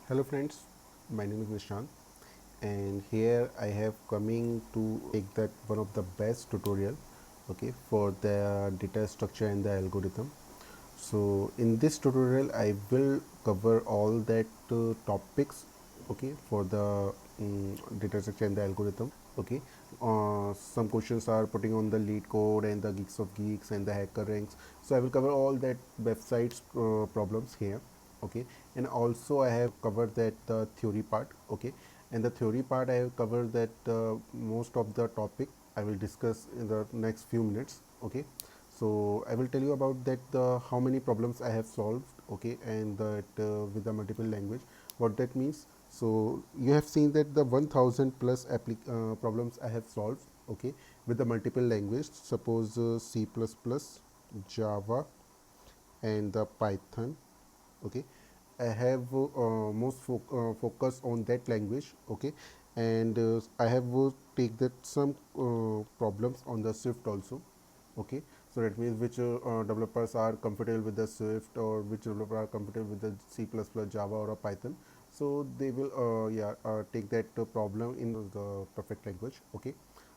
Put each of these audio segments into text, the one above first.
Hello friends, my name is Nishant and here I have coming to take that one of the best tutorial for the data structure and the algorithm. So in this tutorial I will cover all that topics for the data structure and the algorithm. Some questions are putting on the lead code and the geeks of geeks and the hacker ranks, so I will cover all that websites problems here. Okay, and also I have covered that the theory part. Okay, and the theory part I have covered that most of the topic I will discuss in the next few minutes. Okay, so I will tell you about that the how many problems I have solved. Okay, and that with the multiple language, what that means. So you have seen that the 1000 plus problems I have solved. Okay, with the multiple language, suppose C++, Java, and the Python. Okay, I have most focus on that language. Okay, and I have take that some problems on the Swift also. Okay, so that means which developers are comfortable with the Swift, or which developer are comfortable with the C++, Java, or a Python. So they will take that problem in the perfect language. Okay,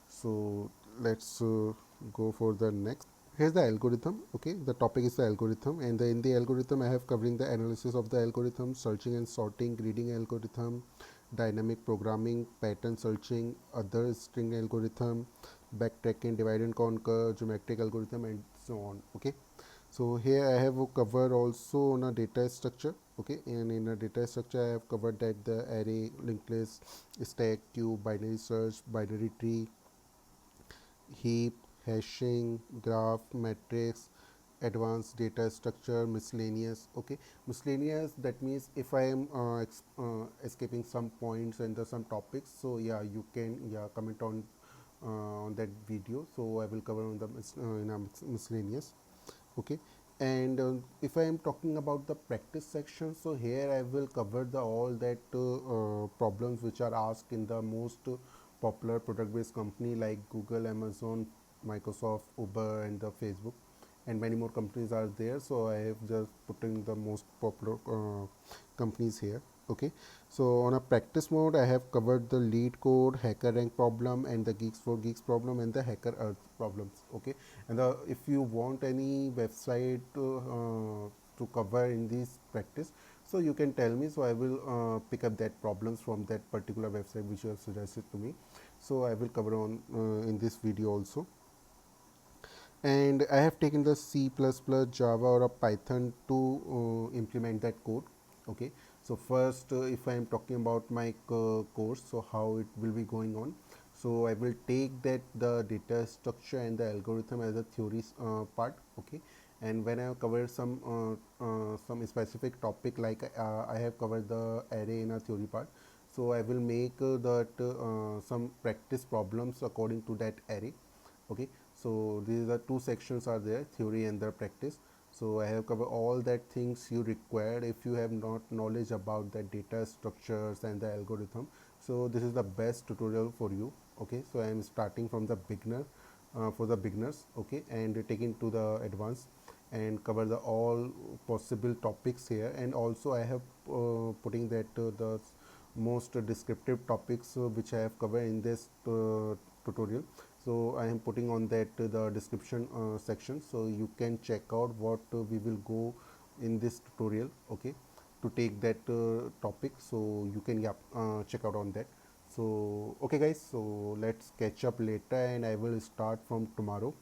so let's go for the next. Here's the algorithm. Okay, the topic is the algorithm, and in the algorithm I have covering the analysis of the algorithm, searching and sorting, greeting algorithm, dynamic programming, pattern searching, other string algorithm, backtracking, divide and conquer, geometric algorithm, and so on. Okay, so here I have covered also on a data structure. Okay, and in a data structure I have covered that the array, linked list, stack, queue, binary search, binary tree, heap, hashing, graph, matrix, advanced data structure, miscellaneous. Okay, miscellaneous, that means if I am escaping some points and some topics, so yeah, you can comment on that video, so I will cover on the in a miscellaneous. Okay, and if I am talking about the practice section, so here I will cover the all that problems which are asked in the most popular product based company like Google, Amazon, Microsoft, Uber, and the Facebook, and many more companies are there, so I have just put in the most popular companies here. Okay, so on a practice mode I have covered the lead code, hacker rank problem, and the geeks for geeks problem, and the hacker earth problems. Okay, and if you want any website to cover in this practice, so you can tell me, so I will pick up that problems from that particular website which you have suggested to me, so I will cover on in this video also. And I have taken the C++, Java, or a Python to implement that code. Okay, so first if I am talking about my course, so how it will be going on. So I will take that the data structure and the algorithm as a theory part. Okay, and when I have covered some specific topic, like I have covered the array in a theory part, so I will make that some practice problems according to that array. Okay, so these are two sections are there, theory and the practice. So I have covered all that things you required if you have not knowledge about the data structures and the algorithm. So this is the best tutorial for you. Okay, so I am starting from the beginner for the beginners. Okay, and taking to the advanced and cover the all possible topics here, and also I have putting that the most descriptive topics which I have covered in this tutorial. So I am putting on that the description section, so you can check out what we will go in this tutorial. Okay, to take that topic, so you can check out on that. So okay guys, so let's catch up later, and I will start from tomorrow.